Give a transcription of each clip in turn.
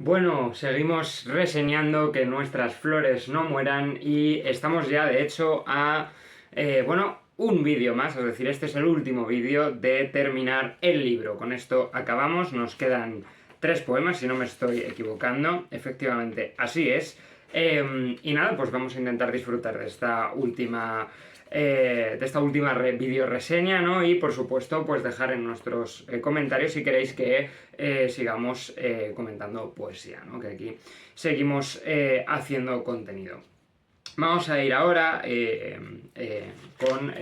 Bueno, seguimos reseñando que nuestras flores no mueran y estamos ya de hecho a, un vídeo más, es decir, este es el último vídeo de terminar el libro. Con esto acabamos, nos quedan 3 poemas si no me estoy equivocando, efectivamente así es. Y nada, pues vamos a intentar disfrutar de esta última video reseña, ¿no? Y por supuesto, pues dejar en nuestros comentarios si queréis que sigamos comentando poesía, ¿no? Que aquí seguimos haciendo contenido. Vamos a ir ahora con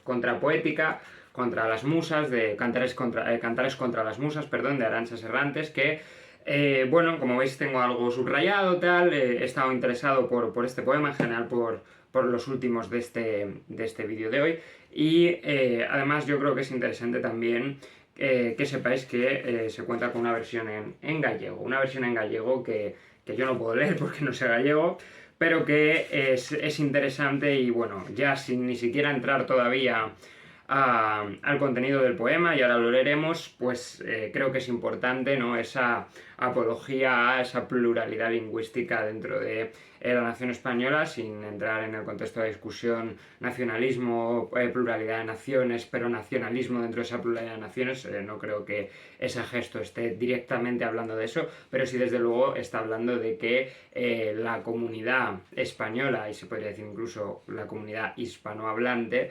Contrapoética contra las musas, de Cantares contra las musas, perdón, de Arantxa Serrantes, que bueno, como veis tengo algo subrayado, tal, he estado interesado por este poema, en general por los últimos de este vídeo de hoy, y además yo creo que es interesante también que sepáis que se cuenta con una versión en gallego, que yo no puedo leer porque no sé gallego, pero que es interesante y bueno, ya sin ni siquiera entrar todavía al contenido del poema, y ahora lo leeremos, pues creo que es importante, ¿no? Esa apología a esa pluralidad lingüística dentro de la nación española, sin entrar en el contexto de discusión nacionalismo, pluralidad de naciones, pero nacionalismo dentro de esa pluralidad de naciones. No creo que ese gesto esté directamente hablando de eso, pero sí desde luego está hablando de que la comunidad española, y se podría decir incluso la comunidad hispanohablante,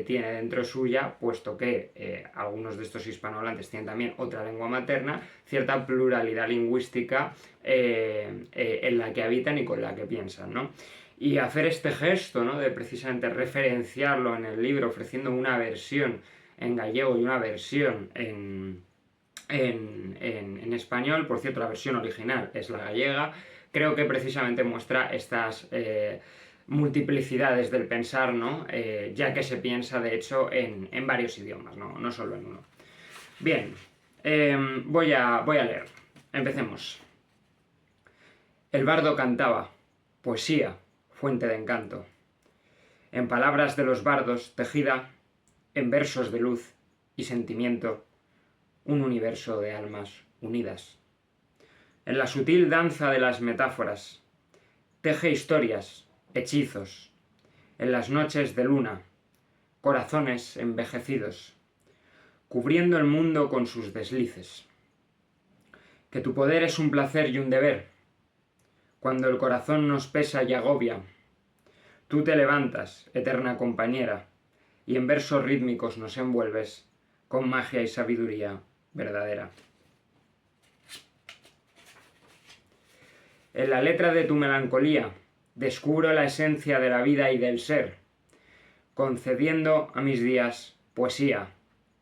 tiene dentro suya, puesto que algunos de estos hispanohablantes tienen también otra lengua materna, cierta pluralidad lingüística en la que habitan y con la que piensan, ¿no? Y hacer este gesto, ¿no? De precisamente referenciarlo en el libro, ofreciendo una versión en gallego y una versión en español, por cierto la versión original es la gallega, creo que precisamente muestra estas multiplicidades del pensar, ¿no? Ya que se piensa de hecho en varios idiomas, no solo en uno. Bien, voy a leer. Empecemos. El bardo cantaba, poesía, fuente de encanto. En palabras de los bardos, tejida en versos de luz y sentimiento, un universo de almas unidas. En la sutil danza de las metáforas, teje historias, hechizos. En las noches de luna, corazones envejecidos, cubriendo el mundo con sus deslices. Que tu poder es un placer y un deber. Cuando el corazón nos pesa y agobia, tú te levantas, eterna compañera, y en versos rítmicos nos envuelves con magia y sabiduría verdadera. En la letra de tu melancolía descubro la esencia de la vida y del ser, concediendo a mis días poesía.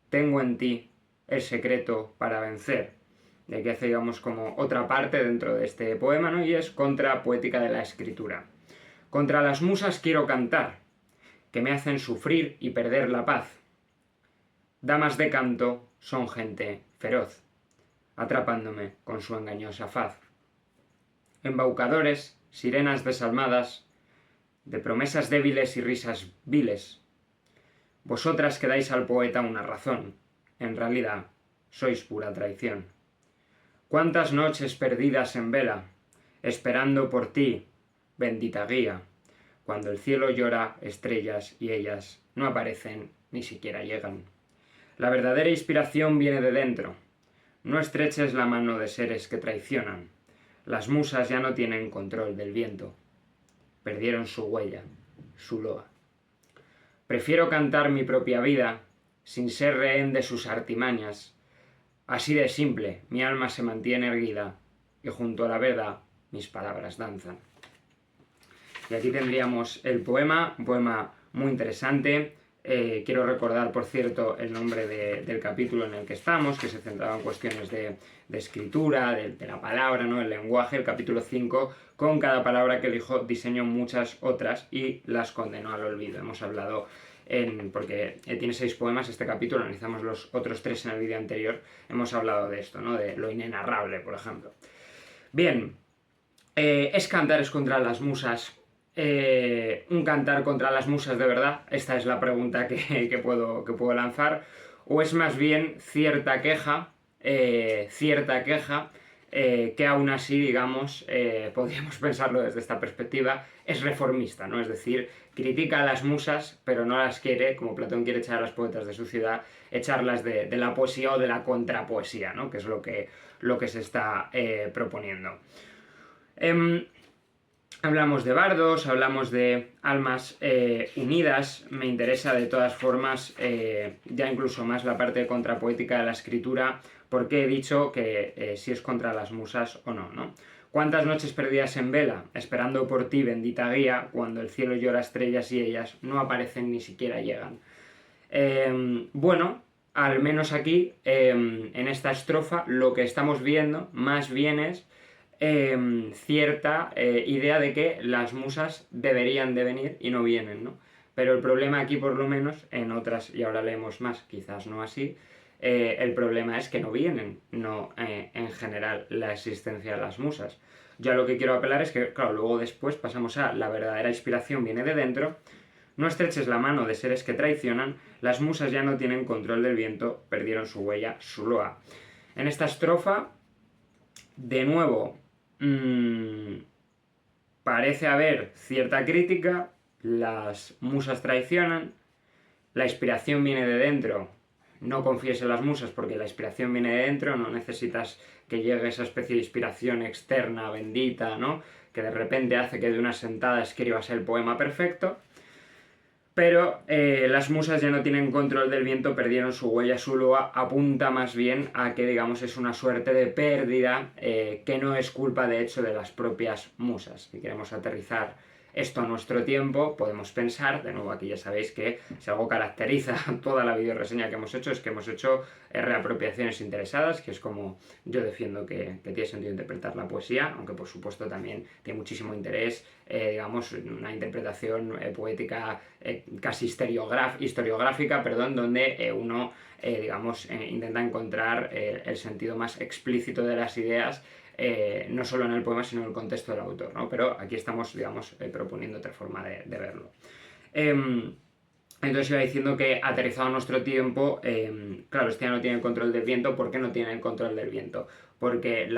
Tengo en ti el secreto para vencer. Y aquí hace, digamos, como otra parte dentro de este poema, ¿no? Y es contra poética de la escritura. Contra las musas quiero cantar, que me hacen sufrir y perder la paz. Damas de canto son gente feroz, atrapándome con su engañosa faz. Embaucadores, sirenas desalmadas, de promesas débiles y risas viles. Vosotras que dais al poeta una razón, en realidad sois pura traición. Cuántas noches perdidas en vela, esperando por ti, bendita guía, cuando el cielo llora estrellas y ellas no aparecen ni siquiera llegan. La verdadera inspiración viene de dentro. No estreches la mano de seres que traicionan. Las musas ya no tienen control del viento. Perdieron su huella, su loa. Prefiero cantar mi propia vida, sin ser rehén de sus artimañas. Así de simple, mi alma se mantiene erguida, y junto a la verdad mis palabras danzan. Y aquí tendríamos el poema, un poema muy interesante. Quiero recordar, por cierto, el nombre del capítulo en el que estamos, que se centraba en cuestiones de escritura, de la palabra, ¿no? El lenguaje, el capítulo 5, con cada palabra que elijo diseño muchas otras y las condeno al olvido. Hemos hablado, porque tiene 6 poemas este capítulo, analizamos los otros 3 en el vídeo anterior, hemos hablado de esto, ¿no? De lo inenarrable, por ejemplo. Bien, ¿es Cantares contra las musas un cantar contra las musas de verdad? Esta es la pregunta que puedo lanzar. ¿O es más bien cierta queja que aún así, digamos, podríamos pensarlo desde esta perspectiva, es reformista, ¿no? Es decir, critica a las musas, pero no las quiere, como Platón quiere echar a las poetas de su ciudad, echarlas de la poesía o de la contrapoesía, ¿no? Que es lo que se está proponiendo. Hablamos de bardos, hablamos de almas unidas, me interesa de todas formas ya incluso más la parte contrapoética de la escritura, porque he dicho que si es contra las musas o no, ¿no? ¿Cuántas noches perdidas en vela, esperando por ti, bendita guía, cuando el cielo llora estrellas y ellas no aparecen ni siquiera llegan? Bueno, al menos aquí, en esta estrofa, lo que estamos viendo más bien es cierta idea de que las musas deberían de venir y no vienen, ¿no? Pero el problema aquí, por lo menos, en otras, y ahora leemos más, quizás no así, el problema es que no vienen, no en general la existencia de las musas. Yo a lo que quiero apelar es que, claro, luego después pasamos a la verdadera inspiración viene de dentro. No estreches la mano de seres que traicionan, las musas ya no tienen control del viento, perdieron su huella, su loa. En esta estrofa, de nuevo, parece haber cierta crítica, las musas traicionan, la inspiración viene de dentro, no confíes en las musas porque la inspiración viene de dentro, no necesitas que llegue esa especie de inspiración externa, bendita, ¿no? Que de repente hace que de una sentada escribas el poema perfecto. Pero las musas ya no tienen control del viento, perdieron su huella, su loa, apunta más bien a que, digamos, es una suerte de pérdida que no es culpa, de hecho, de las propias musas. Si queremos aterrizar esto a nuestro tiempo, podemos pensar, de nuevo aquí ya sabéis que si algo caracteriza toda la videoreseña que hemos hecho es que hemos hecho reapropiaciones interesadas, que es como yo defiendo que tiene sentido interpretar la poesía, aunque por supuesto también tiene muchísimo interés, digamos, una interpretación poética casi historiográfica, perdón, donde uno, digamos, intenta encontrar el sentido más explícito de las ideas, no solo en el poema, sino en el contexto del autor, ¿no? Pero aquí estamos, digamos, proponiendo otra forma de verlo. Entonces iba diciendo que aterrizado a nuestro tiempo, claro, este ya no tiene el control del viento. ¿Por qué no tiene el control del viento? Porque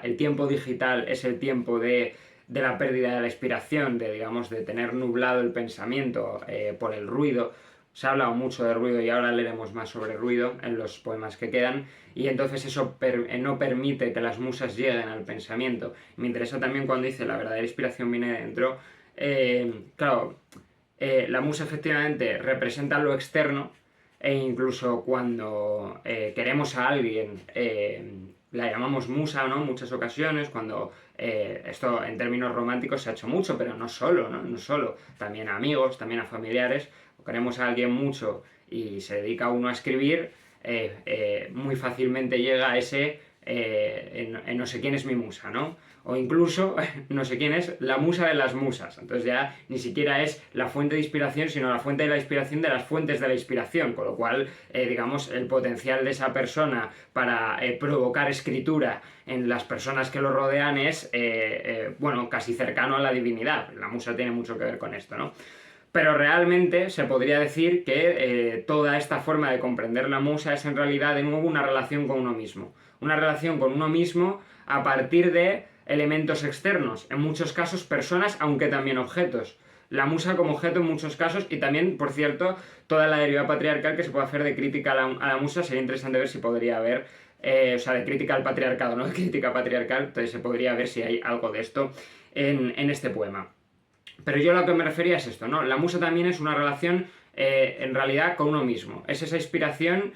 el tiempo digital es el tiempo de la pérdida de la inspiración, digamos, de tener nublado el pensamiento por el ruido. Se ha hablado mucho de ruido y ahora leeremos más sobre ruido en los poemas que quedan, y entonces eso no permite que las musas lleguen al pensamiento. Me interesa también cuando dice la verdadera inspiración viene de dentro. Claro, la musa efectivamente representa lo externo, e incluso cuando queremos a alguien la llamamos musa, ¿no? Muchas ocasiones, cuando esto en términos románticos se ha hecho mucho, pero no solo, ¿no? No solo, también a amigos, también a familiares. Queremos a alguien mucho y se dedica uno a escribir, muy fácilmente llega ese no sé quién es mi musa, ¿no? O incluso no sé quién es la musa de las musas. Entonces ya ni siquiera es la fuente de inspiración, sino la fuente de la inspiración de las fuentes de la inspiración, con lo cual, digamos, el potencial de esa persona para provocar escritura en las personas que lo rodean es, bueno, casi cercano a la divinidad. La musa tiene mucho que ver con esto, ¿no? Pero realmente se podría decir que toda esta forma de comprender la musa es en realidad de nuevo una relación con uno mismo. Una relación con uno mismo a partir de elementos externos, en muchos casos personas, aunque también objetos. La musa como objeto en muchos casos, y también, por cierto, toda la deriva patriarcal que se puede hacer de crítica a la musa. Sería interesante ver si podría haber, o sea, de crítica al patriarcado, no de crítica patriarcal, entonces se podría ver si hay algo de esto en este poema. Pero yo a lo que me refería es esto, ¿no? La musa también es una relación, en realidad, con uno mismo. Es esa inspiración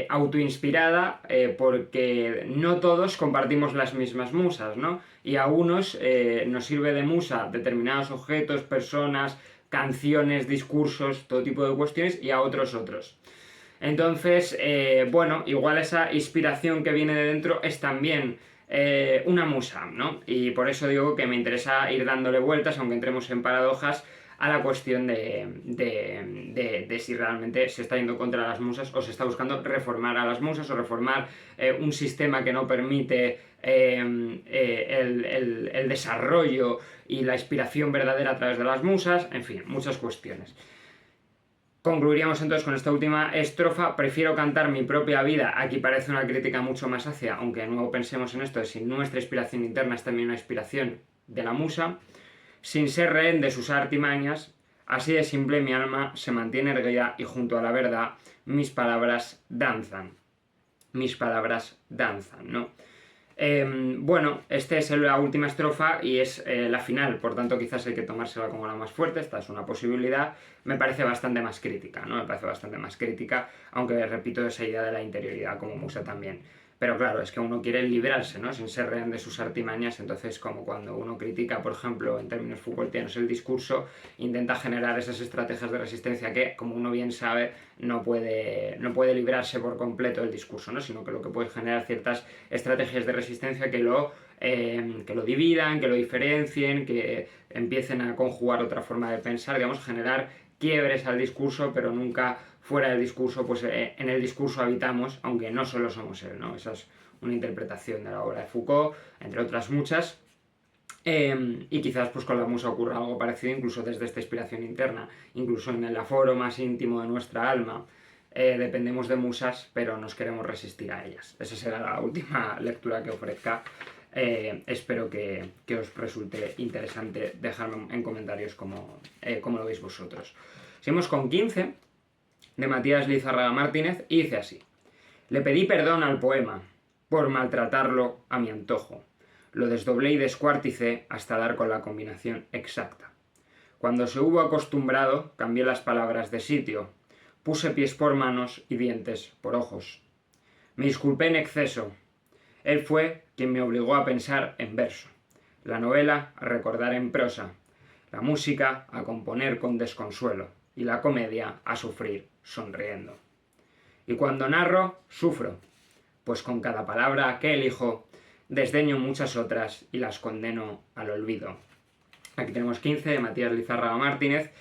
autoinspirada, porque no todos compartimos las mismas musas, ¿no? Y a unos nos sirve de musa determinados objetos, personas, canciones, discursos, todo tipo de cuestiones, y a otros otros. Entonces, bueno, igual esa inspiración que viene de dentro es también una musa, ¿no? Y por eso digo que me interesa ir dándole vueltas, aunque entremos en paradojas, a la cuestión de si realmente se está yendo contra las musas o se está buscando reformar a las musas o reformar un sistema que no permite el desarrollo y la inspiración verdadera a través de las musas, en fin, muchas cuestiones. Concluiríamos entonces con esta última estrofa: prefiero cantar mi propia vida. Aquí parece una crítica mucho más hacia, aunque de nuevo pensemos en esto, de si nuestra inspiración interna es también una inspiración de la musa, sin ser rehén de sus artimañas, así de simple mi alma se mantiene erguida y junto a la verdad mis palabras danzan. Mis palabras danzan, ¿no? Bueno, esta es la última estrofa y es la final, por tanto quizás hay que tomársela como la más fuerte. Esta es una posibilidad. Me parece bastante más crítica, ¿no? Me parece bastante más crítica, aunque repito esa idea de la interioridad como musa también. Pero claro, es que uno quiere librarse, ¿no? Sin ser rehén de sus artimañas. Entonces, como cuando uno critica, por ejemplo, en términos Foucaultianos el discurso, intenta generar esas estrategias de resistencia que, como uno bien sabe, no puede librarse por completo del discurso, ¿no? Sino que lo que puede generar ciertas estrategias de resistencia que lo dividan, que lo diferencien, que empiecen a conjugar otra forma de pensar, digamos, generar quiebres al discurso, pero nunca fuera del discurso, pues en el discurso habitamos, aunque no solo somos él, ¿no? Esa es una interpretación de la obra de Foucault, entre otras muchas. Y quizás pues con la musa ocurra algo parecido, incluso desde esta inspiración interna, incluso en el aforo más íntimo de nuestra alma. Dependemos de musas, pero nos queremos resistir a ellas. Esa será la última lectura que ofrezca. Espero que os resulte interesante. Dejadme en comentarios cómo lo veis vosotros. Seguimos con 15, de Matías Lizárraga Martínez, y dice así: le pedí perdón al poema por maltratarlo a mi antojo. Lo desdoblé y descuarticé hasta dar con la combinación exacta. Cuando se hubo acostumbrado, cambié las palabras de sitio. Puse pies por manos y dientes por ojos. Me disculpé en exceso. Él fue quien me obligó a pensar en verso, la novela a recordar en prosa, la música a componer con desconsuelo y la comedia a sufrir sonriendo. Y cuando narro, sufro, pues con cada palabra que elijo desdeño muchas otras y las condeno al olvido. Aquí tenemos 15, de Matías Lizárraga Martínez.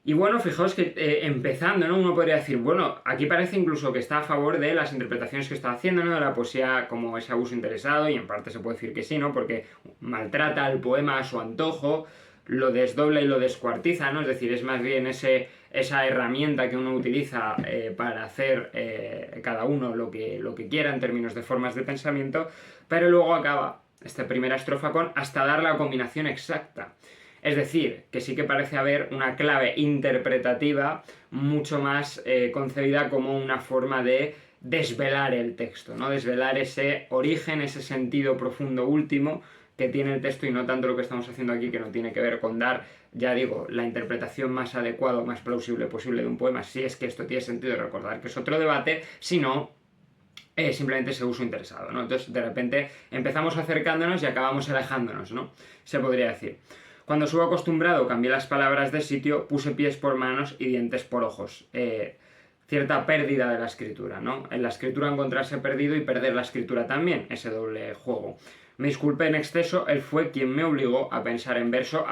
Y bueno, fijaos que empezando, ¿no? Uno podría decir, bueno, aquí parece incluso que está a favor de las interpretaciones que está haciendo, ¿no? De la poesía como ese abuso interesado, y en parte se puede decir que sí, ¿no? Porque maltrata el poema a su antojo, lo desdobla y lo descuartiza, ¿no? Es decir, es más bien esa herramienta que uno utiliza para hacer cada uno lo que quiera en términos de formas de pensamiento, pero luego acaba esta primera estrofa con hasta dar la combinación exacta. Es decir, que sí que parece haber una clave interpretativa mucho más concebida como una forma de desvelar el texto, ¿no? Desvelar ese origen, ese sentido profundo último que tiene el texto, y no tanto lo que estamos haciendo aquí, que no tiene que ver con dar, ya digo, la interpretación más adecuada o más plausible posible de un poema, si es que esto tiene sentido, recordar que es otro debate, sino simplemente ese uso interesado, ¿no? Entonces, de repente, empezamos acercándonos y acabamos alejándonos, ¿no? Se podría decir. Cuando estuve acostumbrado, cambié las palabras de sitio, puse pies por manos y dientes por ojos. Cierta pérdida de la escritura, ¿no? En la escritura encontrarse perdido y perder la escritura también, ese doble juego. Me disculpé en exceso, él fue quien me obligó a pensar en verso,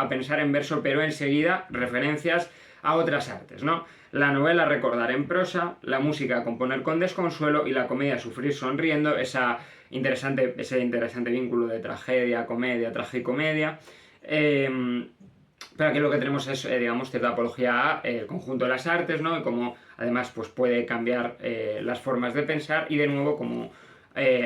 pero enseguida referencias a otras artes, ¿no? La novela recordar en prosa, la música componer con desconsuelo y la comedia sufrir sonriendo, ese interesante vínculo de tragedia, comedia, tragicomedia. Pero aquí lo que tenemos es, digamos, cierta apología al conjunto de las artes, ¿no? Y cómo además pues, puede cambiar las formas de pensar, y de nuevo como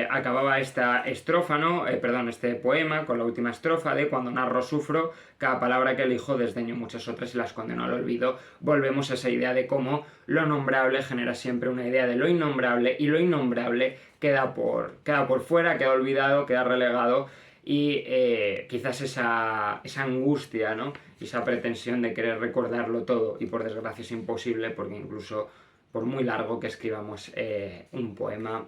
acababa esta estrofa, ¿no? Este poema con la última estrofa de cuando narro sufro, cada palabra que elijo desdeño muchas otras y las condeno al olvido. Volvemos a esa idea de cómo lo nombrable genera siempre una idea de lo innombrable, y lo innombrable queda por fuera, queda olvidado, queda relegado. Y quizás esa angustia, ¿no? Esa pretensión de querer recordarlo todo, y por desgracia es imposible, porque incluso por muy largo que escribamos un poema,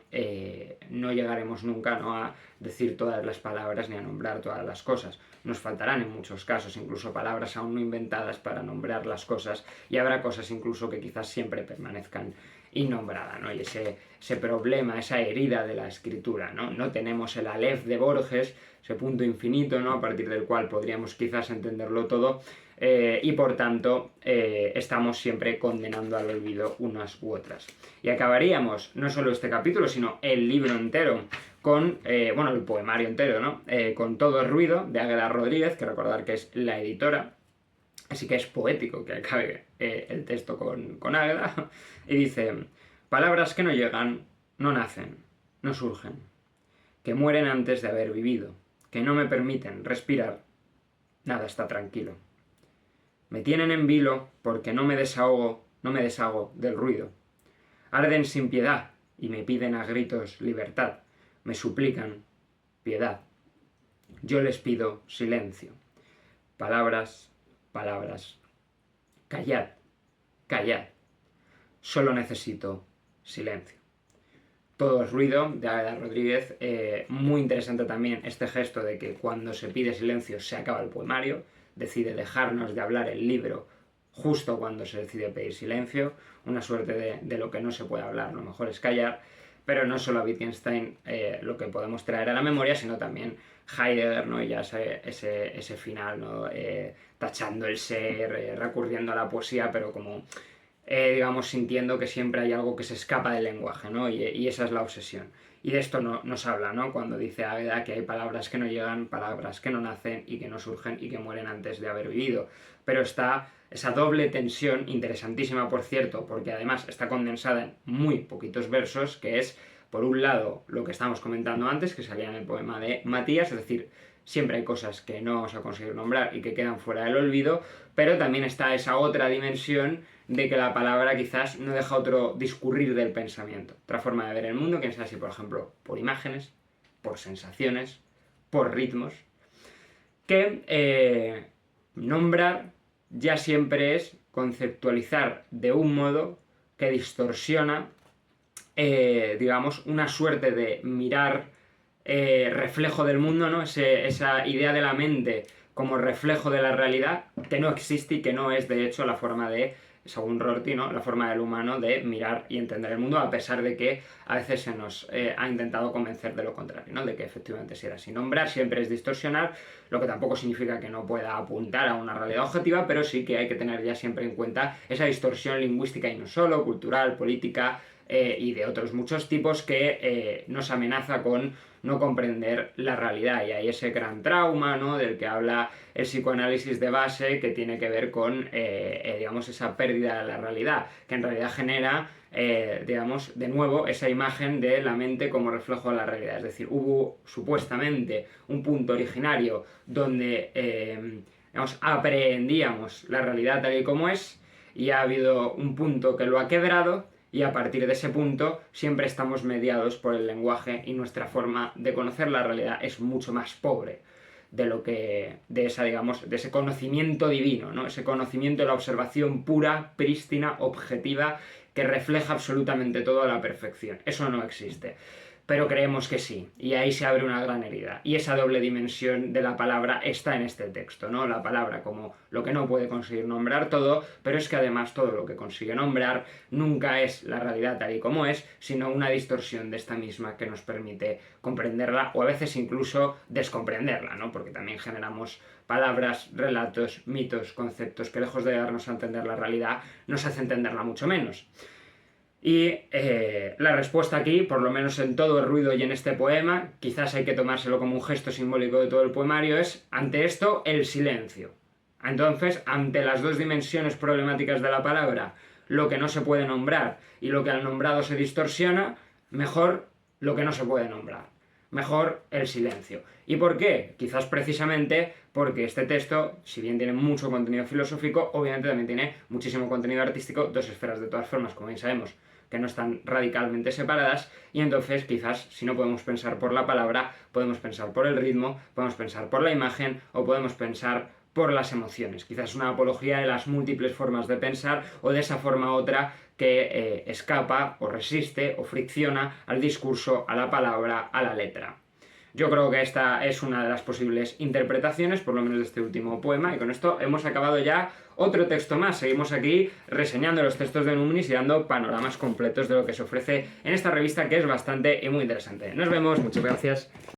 no llegaremos nunca, ¿no? A decir todas las palabras ni a nombrar todas las cosas. Nos faltarán en muchos casos incluso palabras aún no inventadas para nombrar las cosas, y habrá cosas incluso que quizás siempre permanezcan innombradas, ¿no? Y ese problema, esa herida de la escritura, ¿no? No tenemos el Aleph de Borges, ese punto infinito, ¿no? A partir del cual podríamos quizás entenderlo todo, y por tanto estamos siempre condenando al olvido unas u otras. Y acabaríamos no solo este capítulo, sino el libro entero con, el poemario entero, ¿no? Con Todo el ruido, de Águeda Rodríguez, que recordar que es la editora, Así que es poético que acabe el texto con Águeda. Y dice: palabras que no llegan, no nacen, no surgen, que mueren antes de haber vivido, que no me permiten respirar, nada está tranquilo. Me tienen en vilo porque no me deshago del ruido. Arden sin piedad y me piden a gritos libertad, me suplican piedad. Yo les pido silencio. Palabras, palabras. Callad, callad. Solo necesito silencio. Todo es ruido, de Águeda Rodríguez. Muy interesante también este gesto de que cuando se pide silencio se acaba el poemario. Decide dejarnos de hablar el libro justo cuando se decide pedir silencio. Una suerte de lo que no se puede hablar, lo mejor es callar. Pero no solo a Wittgenstein lo que podemos traer a la memoria, sino también Heidegger, ¿no? Y ya ese final, ¿no? Tachando el ser, recurriendo a la poesía, pero como, digamos, sintiendo que siempre hay algo que se escapa del lenguaje, ¿no? Y esa es la obsesión. Y de esto nos habla, ¿no? Cuando dice Águeda que hay palabras que no llegan, palabras que no nacen y que no surgen y que mueren antes de haber vivido. Pero está esa doble tensión, interesantísima por cierto, porque además está condensada en muy poquitos versos, que es, por un lado, lo que estábamos comentando antes, que salía en el poema de Matías, es decir, siempre hay cosas que no vamos a conseguir nombrar y que quedan fuera del olvido, pero también está esa otra dimensión de que la palabra quizás no deja otro discurrir del pensamiento, otra forma de ver el mundo, que sea así, por ejemplo, por imágenes, por sensaciones, por ritmos, que nombrar ya siempre es conceptualizar de un modo que distorsiona, digamos, una suerte de mirar reflejo del mundo, ¿no? Esa idea de la mente como reflejo de la realidad, que no existe y que no es, de hecho, la forma de, según Rorty, ¿no? La forma del humano de mirar y entender el mundo, a pesar de que a veces se nos ha intentado convencer de lo contrario, ¿no? De que efectivamente si era así. Nombrar siempre es distorsionar, lo que tampoco significa que no pueda apuntar a una realidad objetiva, pero sí que hay que tener ya siempre en cuenta esa distorsión lingüística y no solo, cultural, política, y de otros muchos tipos que nos amenaza con no comprender la realidad. Y hay ese gran trauma, ¿no? Del que habla el psicoanálisis de base, que tiene que ver con, digamos, esa pérdida de la realidad, que en realidad genera, digamos, de nuevo, esa imagen de la mente como reflejo de la realidad. Es decir, hubo supuestamente un punto originario donde, digamos, aprehendíamos la realidad tal y como es, y ha habido un punto que lo ha quebrado, y a partir de ese punto siempre estamos mediados por el lenguaje y nuestra forma de conocer la realidad es mucho más pobre de lo que, de esa, digamos, de ese conocimiento divino, ¿no? Ese conocimiento de la observación pura, prístina, objetiva, que refleja absolutamente todo a la perfección. Eso no existe. Pero creemos que sí, y ahí se abre una gran herida. Y esa doble dimensión de la palabra está en este texto, ¿no? La palabra como lo que no puede conseguir nombrar todo, pero es que además todo lo que consigue nombrar nunca es la realidad tal y como es, sino una distorsión de esta misma que nos permite comprenderla o a veces incluso descomprenderla, ¿no? Porque también generamos palabras, relatos, mitos, conceptos que lejos de darnos a entender la realidad, nos hace entenderla mucho menos. Y la respuesta aquí, por lo menos en todo el ruido y en este poema, quizás hay que tomárselo como un gesto simbólico de todo el poemario, es, ante esto, el silencio. Entonces, ante las dos dimensiones problemáticas de la palabra, lo que no se puede nombrar y lo que al nombrado se distorsiona, mejor lo que no se puede nombrar. Mejor el silencio. ¿Y por qué? Quizás precisamente porque este texto, si bien tiene mucho contenido filosófico, obviamente también tiene muchísimo contenido artístico, dos esferas de todas formas, como bien sabemos, que no están radicalmente separadas, y entonces quizás si no podemos pensar por la palabra, podemos pensar por el ritmo, podemos pensar por la imagen o podemos pensar por las emociones. Quizás una apología de las múltiples formas de pensar o de esa forma otra que escapa o resiste o fricciona al discurso, a la palabra, a la letra. Yo creo que esta es una de las posibles interpretaciones, por lo menos de este último poema, y con esto hemos acabado ya otro texto más. Seguimos aquí reseñando los textos de Númenes y dando panoramas completos de lo que se ofrece en esta revista, que es bastante y muy interesante. Nos vemos, muchas gracias.